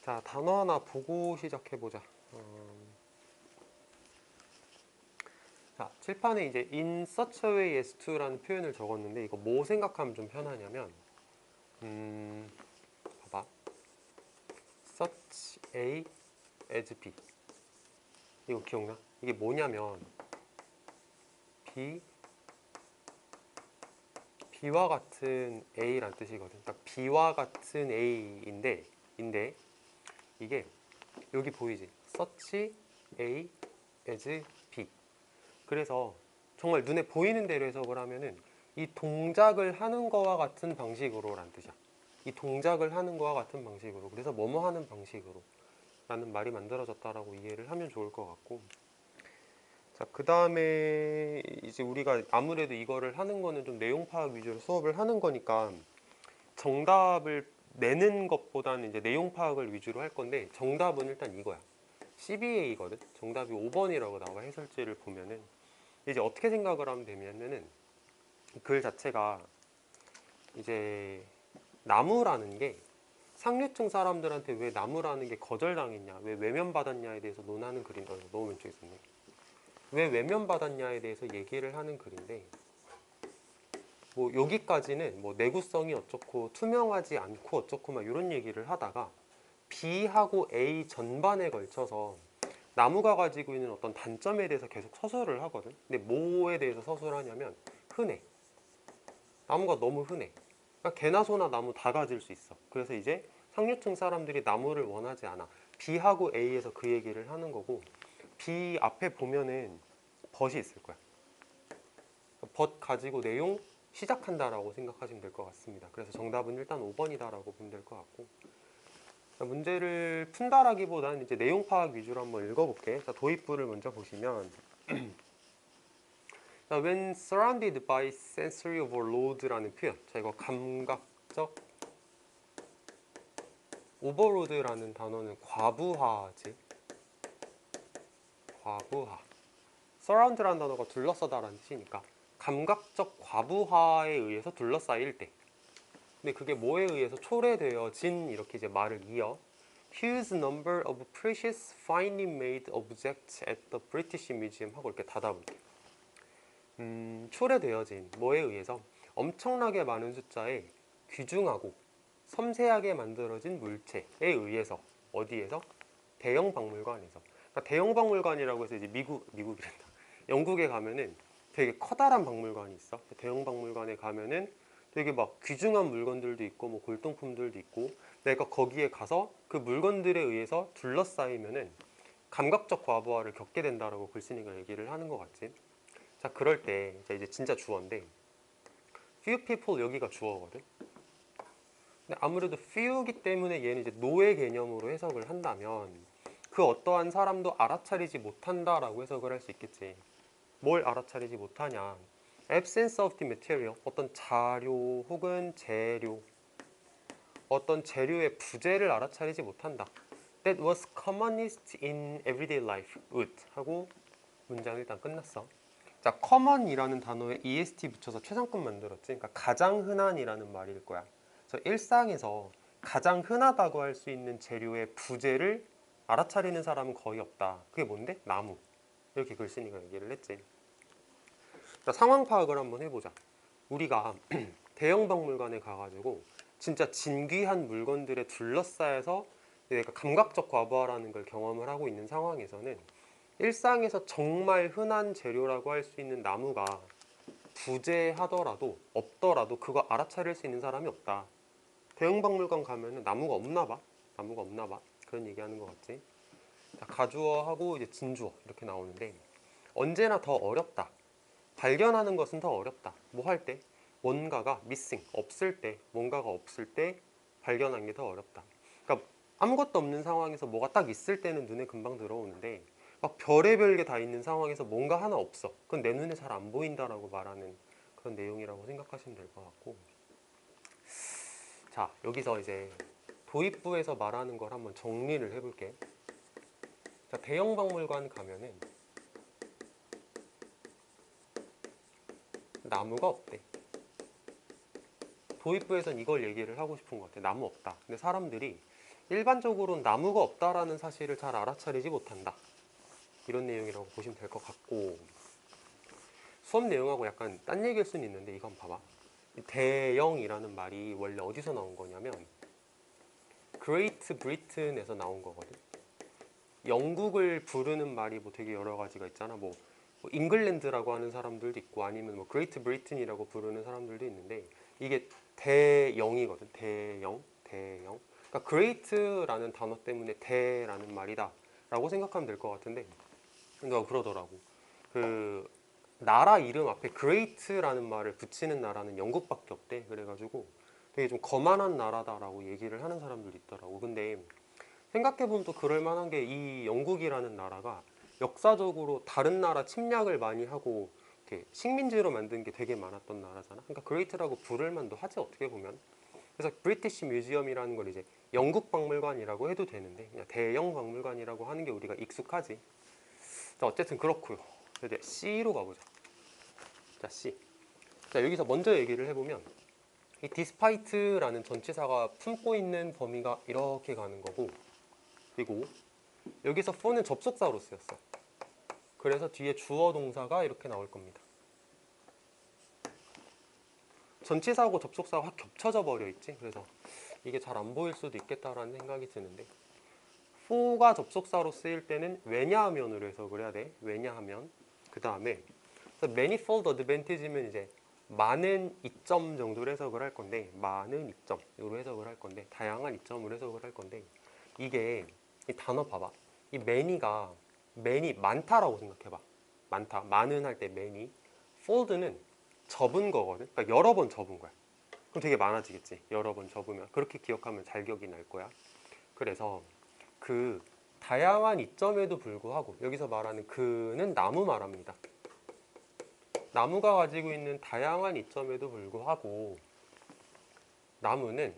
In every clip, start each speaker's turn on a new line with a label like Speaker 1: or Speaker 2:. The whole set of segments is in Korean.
Speaker 1: 자, 단어 하나 보고 시작해보자. 자, 칠판에 이제 in such a way as to라는 표현을 적었는데 이거 뭐 생각하면 좀 편하냐면 봐봐. such a as b 이거 기억나? 이게 뭐냐면 b와 같은 a란 뜻이거든. 그러니까 b와 같은 a인데 이게 여기 보이지? such a as b. 그래서 정말 눈에 보이는 대로 해석을 하면은 이 동작을 하는 거와 같은 방식으로 라는 뜻이야. 이 동작을 하는 거와 같은 방식으로. 그래서 뭐뭐 하는 방식으로 라는 말이 만들어졌다라고 이해를 하면 좋을 것 같고, 자, 그 다음에 이제 우리가 아무래도 이거를 하는 거는 좀 내용 파악 위주로 수업을 하는 거니까 정답을 내는 것보다는 이제 내용 파악을 위주로 할 건데, 정답은 일단 이거야. CBA거든. 정답이 5번이라고 나와. 해설지를 보면은 이제 어떻게 생각을 하면 되냐면은 글 자체가 이제 나무라는 게 상류층 사람들한테 왜 나무라는 게 거절당했냐, 왜 외면받았냐에 대해서 논하는 글인데, 너무 왼쪽에 있었네. 왜 외면받았냐에 대해서 얘기를 하는 글인데, 뭐 여기까지는 뭐 내구성이 어쩌고 투명하지 않고 어쩌고 막 이런 얘기를 하다가 B하고 A 전반에 걸쳐서 나무가 가지고 있는 어떤 단점에 대해서 계속 서술을 하거든. 근데 뭐에 대해서 서술을 하냐면 흔해. 나무가 너무 흔해. 그러니까 개나 소나 나무 다 가질 수 있어. 그래서 이제 상류층 사람들이 나무를 원하지 않아. B하고 A에서 그 얘기를 하는 거고, B 앞에 보면은 벗이 있을 거야. 벗 가지고 내용 시작한다라고 생각하시면 될 것 같습니다. 그래서 정답은 일단 5번이다라고 보면 될 것 같고, 자, 문제를 푼다라기보다는 이제 내용 파악 위주로 한번 읽어볼게. 자, 도입부를 먼저 보시면 자, when surrounded by sensory overload라는 표현. 자, 이거 감각적 overload라는 단어는 과부하지. 과부하. surround라는 단어가 둘러싸다라는 뜻이니까 감각적 과부하에 의해서 둘러싸일 때. 근데 그게 뭐에 의해서 초래되어진, 이렇게 이제 말을 이어 huge number of precious finely made objects at the British Museum 하고 이렇게 닫아볼게. 초래되어진 뭐에 의해서 엄청나게 많은 숫자의 귀중하고 섬세하게 만들어진 물체에 의해서, 어디에서? 대형 박물관에서. 그러니까 대형 박물관이라고 해서 이제 미국이란다. 영국에 가면은 되게 커다란 박물관이 있어. 대형 박물관에 가면은 되게 막 귀중한 물건들도 있고 뭐 골동품들도 있고, 내가 거기에 가서 그 물건들에 의해서 둘러싸이면은 감각적 과부하를 겪게 된다라고 글쓴이가 얘기를 하는 것 같지. 자, 그럴 때 이제 진짜 주어인데 few people, 여기가 주어거든. 근데 아무래도 few이기 때문에 얘는 이제 노예 개념으로 해석을 한다면 그 어떠한 사람도 알아차리지 못한다라고 해석을 할 수 있겠지. 뭘 알아차리지 못하냐? absence of the material, 어떤 자료 혹은 재료, 어떤 재료의 부재를 알아차리지 못한다. That was commonest in everyday life would 하고 문장 일단 끝났어. 자, common이라는 단어에 est 붙여서 최상급 만들었지. 그러니까 가장 흔한이라는 말일 거야. 그래서 일상에서 가장 흔하다고 할 수 있는 재료의 부재를 알아차리는 사람은 거의 없다. 그게 뭔데? 나무. 이렇게 글쓴이가 얘기를 했지. 자, 상황 파악을 한번 해보자. 우리가 대형 박물관에 가가지고 진짜 진귀한 물건들에 둘러싸여서 내가 감각적 과부하라는 걸 경험을 하고 있는 상황에서는 일상에서 정말 흔한 재료라고 할 수 있는 나무가 부재하더라도 없더라도 그거 알아차릴 수 있는 사람이 없다. 대형 박물관 가면은 나무가 없나 봐. 나무가 없나 봐. 그런 얘기하는 것 같지. 자, 가주어하고 이제 진주어 이렇게 나오는데 언제나 더 어렵다. 발견하는 것은 더 어렵다. 뭐 할 때? 뭔가가 missing, 없을 때, 뭔가가 없을 때 발견하는 게 더 어렵다. 그러니까 아무것도 없는 상황에서 뭐가 딱 있을 때는 눈에 금방 들어오는데 막 별의별 게 다 있는 상황에서 뭔가 하나 없어. 그건 내 눈에 잘 안 보인다라고 말하는 그런 내용이라고 생각하시면 될 것 같고, 자, 여기서 이제 도입부에서 말하는 걸 한번 정리를 해볼게. 자, 대형 박물관 가면은 나무가 없대. 도입부에선 이걸 얘기를 하고 싶은 것 같아. 나무 없다. 근데 사람들이 일반적으로는 나무가 없다라는 사실을 잘 알아차리지 못한다. 이런 내용이라고 보시면 될 것 같고, 수업 내용하고 약간 딴 얘기일 수는 있는데 이건 봐봐. 대영이라는 말이 원래 어디서 나온 거냐면 그레이트 브리튼에서 나온 거거든. 영국을 부르는 말이 뭐 되게 여러 가지가 있잖아. 뭐 잉글랜드라고 하는 사람들도 있고 아니면 뭐 그레이트 브리튼이라고 부르는 사람들도 있는데 이게 대영이거든. 대영. 그러니까 그레이트라는 단어 때문에 대라는 말이다 라고 생각하면 될 것 같은데 누가 그러더라고. 그 나라 이름 앞에 그레이트라는 말을 붙이는 나라는 영국밖에 없대. 그래가지고 되게 좀 거만한 나라다라고 얘기를 하는 사람들이 있더라고. 근데 생각해보면 또 그럴 만한 게 이 영국이라는 나라가 역사적으로 다른 나라 침략을 많이 하고 이렇게 식민지로 만든 게 되게 많았던 나라잖아. 그러니까 그레이트라고 부를 만도 하지 어떻게 보면. 그래서 브리티시 뮤지엄이라는 걸 이제 영국 박물관이라고 해도 되는데 그냥 대영 박물관이라고 하는 게 우리가 익숙하지. 자, 어쨌든 그렇고요. 이제 C로 가보자. 자, C. 자, 여기서 먼저 얘기를 해보면 이 despite라는 전치사가 품고 있는 범위가 이렇게 가는 거고, 그리고 여기서 for는 접속사로 쓰였어. 그래서 뒤에 주어 동사가 이렇게 나올 겁니다. 전치사하고 접속사가 확 겹쳐져 버려 있지. 그래서 이게 잘 안 보일 수도 있겠다라는 생각이 드는데, for가 접속사로 쓰일 때는 왜냐하면으로 해석을 해야 돼. 왜냐하면. 그 다음에 manifold advantage면 이제 많은 이점 정도로 해석을 할 건데, 많은 이점으로 해석을 할 건데, 다양한 이점으로 해석을 할 건데, 이게 이 단어 봐봐. 이 many 많다라고 생각해봐. 많다. 많은 할 때 many. fold는 접은 거거든. 그러니까 여러 번 접은 거야. 그럼 되게 많아지겠지. 여러 번 접으면. 그렇게 기억하면 잘 기억이 날 거야. 그래서 그 다양한 이점에도 불구하고 여기서 말하는 그는 나무 말합니다. 나무가 가지고 있는 다양한 이점에도 불구하고 나무는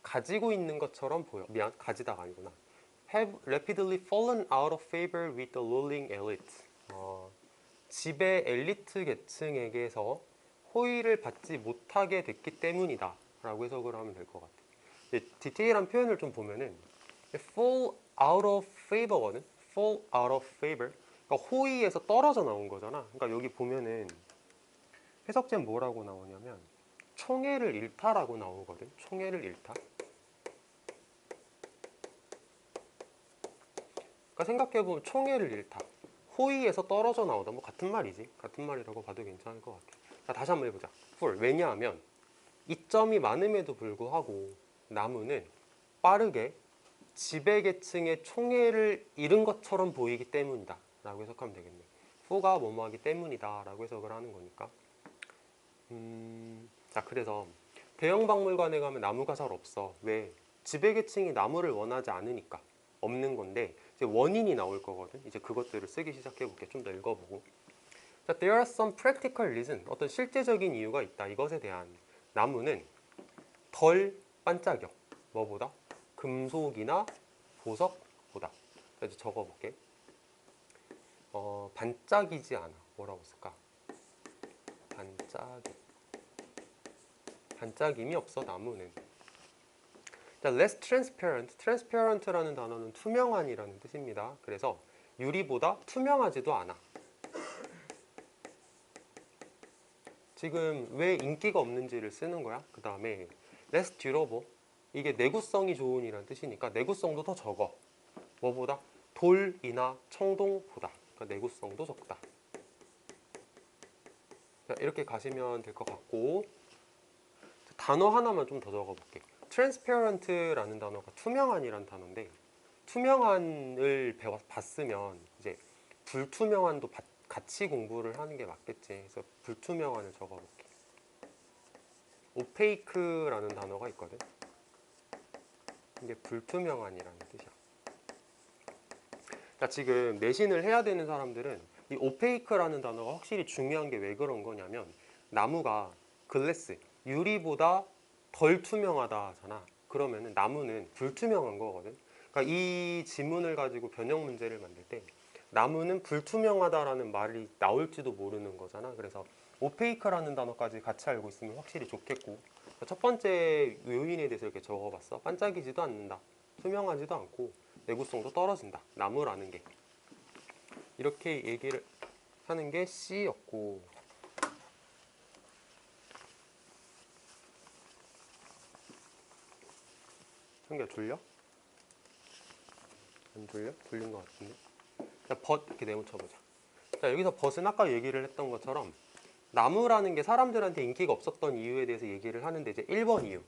Speaker 1: 가지고 있는 것처럼 보여. 미안, 가지다가 아니구나. Have rapidly fallen out of favor with the ruling elite. 지배 엘리트 계층에게서 호의를 받지 못하게 됐기 때문이다 라고 해석을 하면 될 것 같아. 디테일한 표현을 좀 보면은 fall out of favor거든. fall out of favor. 그러니까 호의에서 떨어져 나온 거잖아. 그러니까 여기 보면은 해석제는 뭐라고 나오냐면 총애를 잃다라고 나오거든. 총애를 잃다. 그러니까 생각해보면 총애를 잃다. 호의에서 떨어져 나오다. 뭐 같은 말이지. 같은 말이라고 봐도 괜찮을 것 같아. 자, 다시 한번 해보자. fall. 왜냐하면 이점이 많음에도 불구하고 나무는 빠르게 지배계층의 총애를 잃은 것처럼 보이기 때문이다 라고 해석하면 되겠네. fall가 뭐뭐하기 때문이다 라고 해석을 하는 거니까. 자, 그래서 대형 박물관에 가면 나무가 잘 없어. 왜? 지배계층이 나무를 원하지 않으니까 없는 건데 이제 원인이 나올 거거든. 이제 그것들을 쓰기 시작해 볼게. 좀 더 읽어보고. 자, there are some practical reason. 어떤 실제적인 이유가 있다. 이것에 대한. 나무는 덜 반짝여. 뭐보다? 금속이나 보석보다. 그래서 적어볼게. 반짝이지 않아. 뭐라고 쓸까? 반짝임이 없어 나무는. 자, less transparent. transparent라는 단어는 투명한이라는 뜻입니다. 그래서 유리보다 투명하지도 않아. 지금 왜 인기가 없는지를 쓰는 거야. 그 다음에 less durable. 이게 내구성이 좋은이라는 뜻이니까 내구성도 더 적어. 뭐보다? 돌이나 청동보다. 그러니까 내구성도 적다. 자, 이렇게 가시면 될 것 같고, 단어 하나만 좀 더 적어볼게. transparent라는 단어가 투명한이라는 단어인데, 투명한을 봤으면 이제 불투명한도 같이 공부를 하는 게 맞겠지. 그래서 불투명한을 적어볼게. opaque라는 단어가 있거든. 이게 불투명한이라는 뜻이야. 자, 지금 내신을 해야 되는 사람들은 이 opaque라는 단어가 확실히 중요한 게 왜 그런 거냐면 나무가 글래스, 유리보다 덜 투명하다 하잖아. 그러면은 나무는 불투명한 거거든. 그러니까 이 지문을 가지고 변형 문제를 만들 때 나무는 불투명하다라는 말이 나올지도 모르는 거잖아. 그래서 opaque라는 단어까지 같이 알고 있으면 확실히 좋겠고, 첫 번째 요인에 대해서 이렇게 적어봤어. 반짝이지도 않는다. 투명하지도 않고 내구성도 떨어진다. 나무라는 게. 이렇게 얘기를 하는 게 C였고, 한개 졸려? 안 졸려? 졸린 것 같은데. 자, 벗 이렇게 네모쳐보자. 자, 여기서 벗은 아까 얘기를 했던 것처럼 나무라는 게 사람들한테 인기가 없었던 이유에 대해서 얘기를 하는데, 이제 1번 이유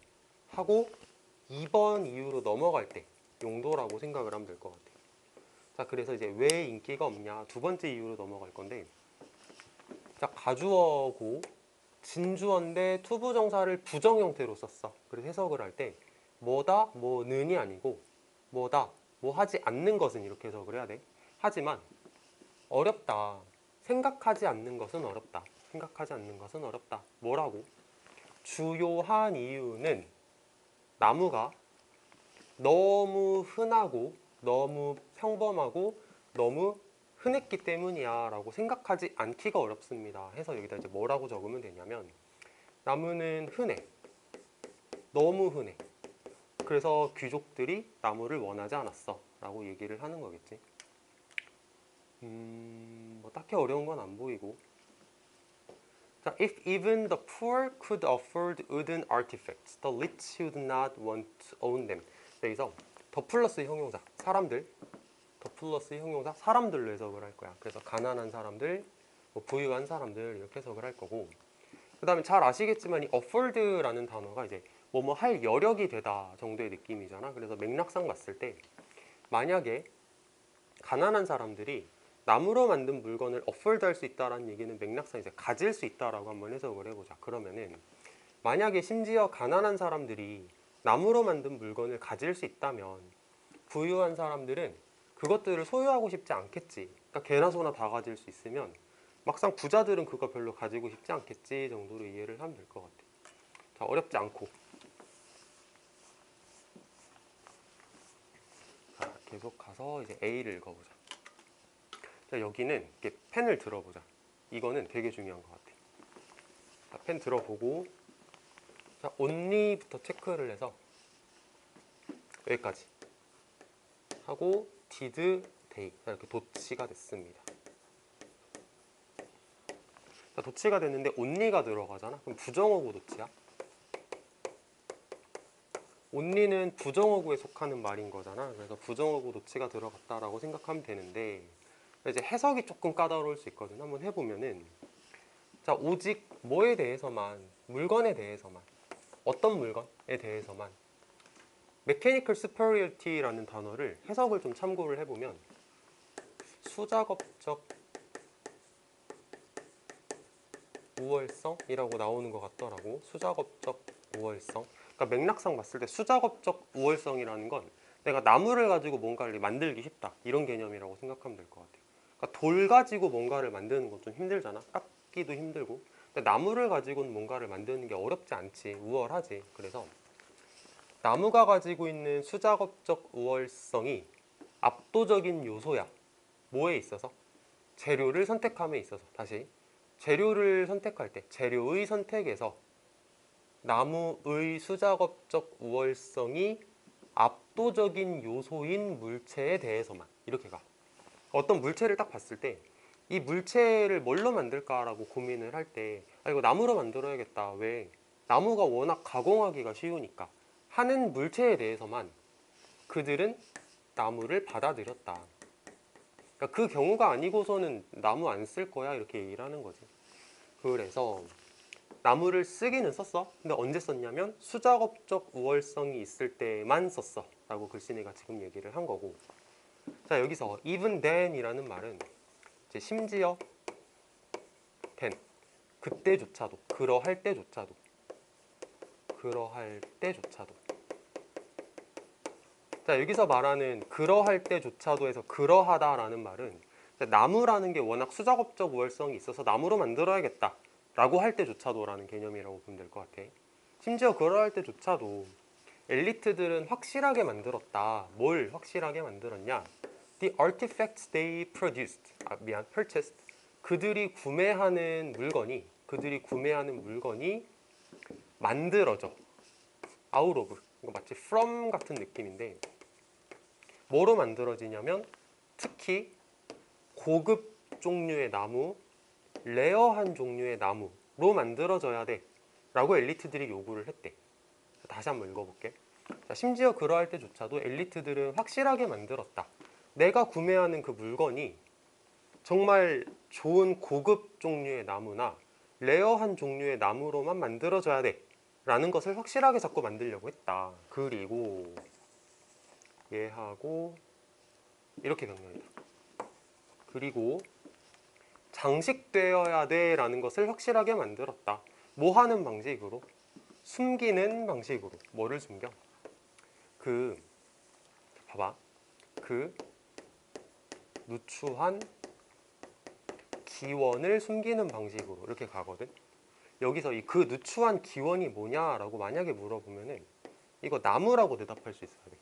Speaker 1: 하고 2번 이유로 넘어갈 때 용도라고 생각을 하면 될 것 같아요. 자, 그래서 이제 왜 인기가 없냐, 두 번째 이유로 넘어갈 건데, 자, 가주어고 진주어인데 투부정사를 부정 형태로 썼어. 그래서 해석을 할 때 뭐다, 뭐는이 아니고 뭐다, 뭐 하지 않는 것은, 이렇게 해석을 해야 돼. 하지만 어렵다. 생각하지 않는 것은 어렵다. 생각하지 않는 것은 어렵다. 뭐라고? 주요한 이유는 나무가 너무 흔하고 너무 평범하고 너무 흔했기 때문이야 라고 생각하지 않기가 어렵습니다 해서 여기다 이제 뭐라고 적으면 되냐면, 나무는 흔해. 너무 흔해. 그래서 귀족들이 나무를 원하지 않았어 라고 얘기를 하는 거겠지. 뭐 딱히 어려운 건 안 보이고. 자, if even the poor could afford wooden artifacts, the rich would not want to own them. 여기서 더 플러스 형용사, 사람들, 더 플러스 형용사, 사람들로 해석을 할 거야. 그래서 가난한 사람들, 뭐 부유한 사람들, 이렇게 해석을 할 거고, 그 다음에 잘 아시겠지만 이 afford라는 단어가 이제 뭐뭐 할 여력이 되다 정도의 느낌이잖아. 그래서 맥락상 봤을 때 만약에 가난한 사람들이 나무로 만든 물건을 afford 할 수 있다라는 얘기는 맥락상 이제 가질 수 있다라고 한번 해석을 해보자. 그러면은 만약에 심지어 가난한 사람들이 나무로 만든 물건을 가질 수 있다면 부유한 사람들은 그것들을 소유하고 싶지 않겠지. 그러니까 개나 소나 다 가질 수 있으면 막상 부자들은 그거 별로 가지고 싶지 않겠지 정도로 이해를 하면 될 것 같아. 자, 어렵지 않고. 자, 계속 가서 이제 A를 읽어보자. 자, 여기는 이렇게 펜을 들어보자. 이거는 되게 중요한 것 같아. 자, 펜 들어보고, 자, only부터 체크를 해서 여기까지 하고 did they, 자, 이렇게 도치가 됐습니다. 자, 도치가 됐는데 only가 들어가잖아. 그럼 부정어구 도치야. only는 부정어구에 속하는 말인 거잖아. 그래서 부정어구 도치가 들어갔다라고 생각하면 되는데, 이제 해석이 조금 까다로울 수 있거든. 한번 해보면은, 자, 오직 뭐에 대해서만, 물건에 대해서만, 어떤 물건에 대해서만, mechanical superiority라는 단어를 해석을 좀 참고를 해보면 수작업적 우월성이라고 나오는 것 같더라고. 수작업적 우월성. 그러니까 맥락상 봤을 때 수작업적 우월성이라는 건 내가 나무를 가지고 뭔가를 만들기 쉽다, 이런 개념이라고 생각하면 될 것 같아요. 그러니까 돌 가지고 뭔가를 만드는 건 좀 힘들잖아. 깎기도 힘들고. 근데 나무를 가지고는 뭔가를 만드는 게 어렵지 않지. 우월하지. 그래서 나무가 가지고 있는 수작업적 우월성이 압도적인 요소야. 뭐에 있어서? 재료를 선택함에 있어서. 다시, 재료를 선택할 때 재료의 선택에서 나무의 수작업적 우월성이 압도적인 요소인 물체에 대해서만, 이렇게 가. 어떤 물체를 딱 봤을 때 이 물체를 뭘로 만들까라고 고민을 할 때, 아, 이거 나무로 만들어야겠다. 왜? 나무가 워낙 가공하기가 쉬우니까 하는 물체에 대해서만 그들은 나무를 받아들였다. 그러니까 그 경우가 아니고서는 나무 안 쓸 거야, 이렇게 얘기를 하는 거지. 그래서 나무를 쓰기는 썼어. 근데 언제 썼냐면 수작업적 우월성이 있을 때만 썼어 라고 글쓴이가 지금 얘기를 한 거고. 자, 여기서 even then 이라는 말은 이제 심지어 then, 그때조차도, 그러할 때조차도, 그러할 때조차도. 자, 여기서 말하는 그러할 때조차도에서 그러하다라는 말은 나무라는 게 워낙 수작업적 우월성이 있어서 나무로 만들어야겠다 라고 할 때조차도라는 개념이라고 보면 될 것 같아. 심지어 그러할 때조차도 엘리트들은 확실하게 만들었다. 뭘 확실하게 만들었냐? The artifacts they produced, purchased. 그들이 구매하는 물건이 만들어져. out of, 이거 마치 from 같은 느낌인데 뭐로 만들어지냐면 특히 고급 종류의 나무, 레어한 종류의 나무로 만들어져야 돼 라고 엘리트들이 요구를 했대. 다시 한번 읽어볼게. 자, 심지어 그러할 때조차도 엘리트들은 확실하게 만들었다. 내가 구매하는 그 물건이 정말 좋은 고급 종류의 나무나 레어한 종류의 나무로만 만들어져야 돼 라는 것을 확실하게 자꾸 만들려고 했다. 그리고 얘하고 이렇게 병렬이다. 그리고 장식되어야 돼 라는 것을 확실하게 만들었다. 뭐 하는 방식으로? 숨기는 방식으로. 뭐를 숨겨? 봐봐. 누추한 기원을 숨기는 방식으로 이렇게 가거든. 여기서 이 그 누추한 기원이 뭐냐라고 만약에 물어보면은 이거 나무라고 대답할 수 있어야 돼.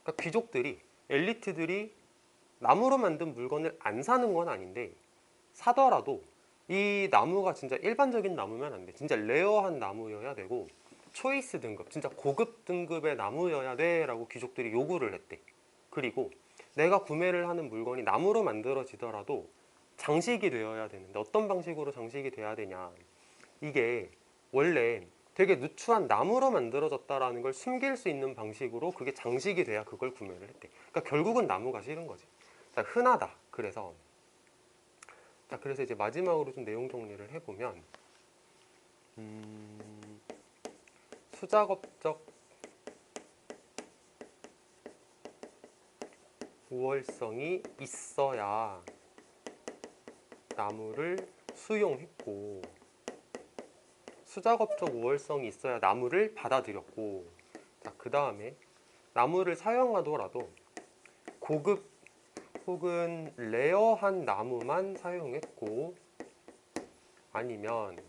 Speaker 1: 그러니까 귀족들이, 엘리트들이 나무로 만든 물건을 안 사는 건 아닌데 사더라도 이 나무가 진짜 일반적인 나무면 안 돼. 진짜 레어한 나무여야 되고 초이스 등급, 진짜 고급 등급의 나무여야 돼 라고 귀족들이 요구를 했대. 그리고 내가 구매를 하는 물건이 나무로 만들어지더라도 장식이 되어야 되는데 어떤 방식으로 장식이 돼야 되냐. 이게 원래 되게 누추한 나무로 만들어졌다라는 걸 숨길 수 있는 방식으로 그게 장식이 돼야 그걸 구매를 했대. 그러니까 결국은 나무가 싫은 거지. 자, 흔하다. 그래서 이제 마지막으로 좀 내용 정리를 해보면 수작업적 우월성이 있어야 나무를 수용했고 수작업적 우월성이 있어야 나무를 받아들였고 자, 그 다음에 나무를 사용하더라도 고급 혹은 레어한 나무만 사용했고 아니면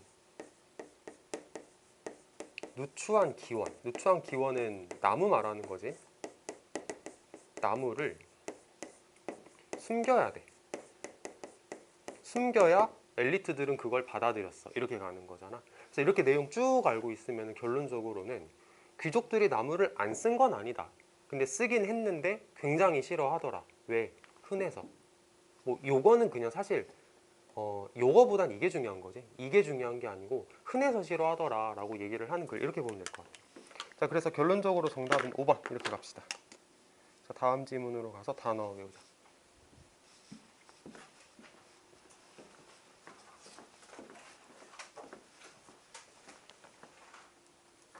Speaker 1: 누추한 기원은 나무 말하는 거지. 나무를 숨겨야 돼. 숨겨야 엘리트들은 그걸 받아들였어. 이렇게 가는 거잖아. 그래서 이렇게 내용 쭉 알고 있으면 결론적으로는 귀족들이 나무를 안 쓴 건 아니다. 근데 쓰긴 했는데 굉장히 싫어하더라. 왜? 흔해서. 뭐 요거는 그냥 사실 요거보단 이게 중요한 거지. 이게 중요한 게 아니고 흔해서 싫어하더라 라고 얘기를 하는 글 이렇게 보면 될 것 같아. 자, 그래서 결론적으로 정답은 5번 이렇게 갑시다. 자, 다음 지문으로 가서 단어 외우자.